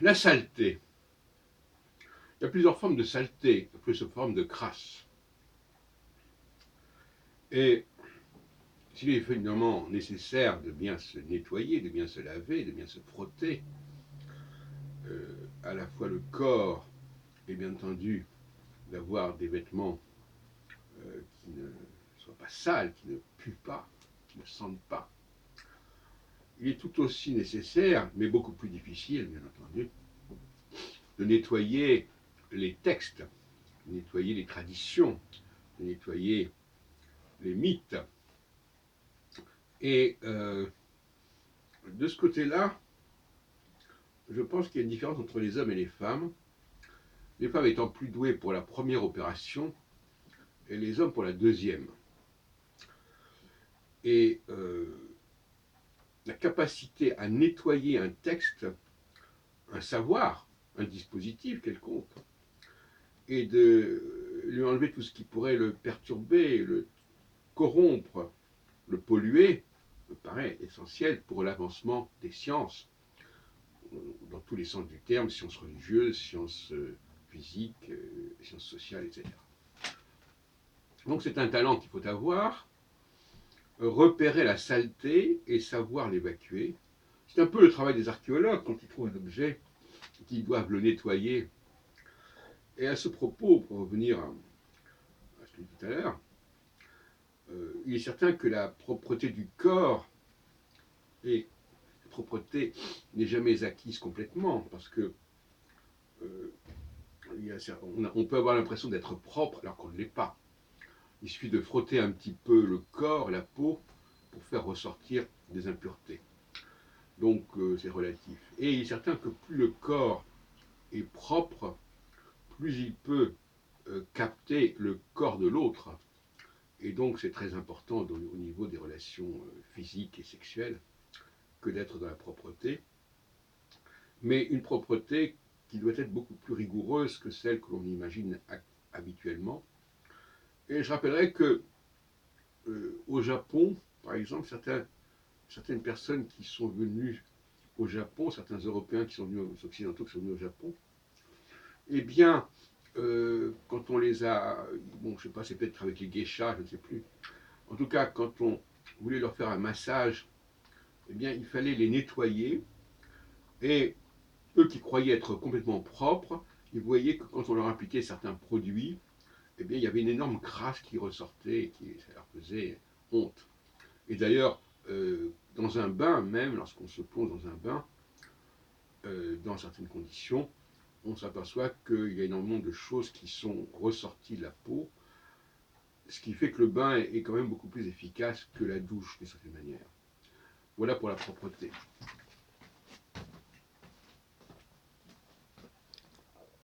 La saleté. Il y a plusieurs formes de saleté, plusieurs formes de crasse. Et s'il est évidemment nécessaire de bien se nettoyer, de bien se laver, de bien se frotter, à la fois le corps et bien entendu d'avoir des vêtements qui ne soient pas sales, qui ne puent pas, qui ne sentent pas, il est tout aussi nécessaire, mais beaucoup plus difficile, bien entendu, de nettoyer les textes, de nettoyer les traditions, de nettoyer les mythes. Et de ce côté-là, je pense qu'il y a une différence entre les hommes et les femmes étant plus douées pour la première opération et les hommes pour la deuxième. Et la capacité à nettoyer un texte, un savoir, un dispositif quelconque, et de lui enlever tout ce qui pourrait le perturber, le corrompre, le polluer, me paraît essentiel pour l'avancement des sciences, dans tous les sens du terme, sciences religieuses, sciences physiques, sciences sociales, etc. Donc c'est un talent qu'il faut avoir, repérer la saleté et savoir l'évacuer. C'est un peu le travail des archéologues quand ils trouvent un objet qu'ils doivent le nettoyer. Et à ce propos, pour revenir à ce que je disais tout à l'heure, il est certain que la propreté du corps et la propreté n'est jamais acquise complètement, parce que on peut avoir l'impression d'être propre alors qu'on ne l'est pas. Il suffit de frotter un petit peu le corps, la peau, pour faire ressortir des impuretés. Donc c'est relatif. Et il est certain que plus le corps est propre, plus il peut capter le corps de l'autre. Et donc c'est très important au niveau des relations physiques et sexuelles que d'être dans la propreté. Mais une propreté qui doit être beaucoup plus rigoureuse que celle que l'on imagine habituellement. Et je rappellerai que au Japon, par exemple, certaines personnes qui sont venues au Japon, certains Européens qui sont venus aux Occidentaux qui sont venus au Japon, eh bien, quand on les a, bon, je ne sais pas, c'est peut-être avec les geishas, je ne sais plus. En tout cas, quand on voulait leur faire un massage, eh bien, il fallait les nettoyer. Et eux qui croyaient être complètement propres, ils voyaient que quand on leur appliquait certains produits, eh bien, il y avait une énorme crasse qui ressortait et qui ça leur faisait honte. Et d'ailleurs, dans un bain même, lorsqu'on se plonge dans un bain, dans certaines conditions, on s'aperçoit qu'il y a énormément de choses qui sont ressorties de la peau, ce qui fait que le bain est quand même beaucoup plus efficace que la douche, d'une certaine manière. Voilà pour la propreté.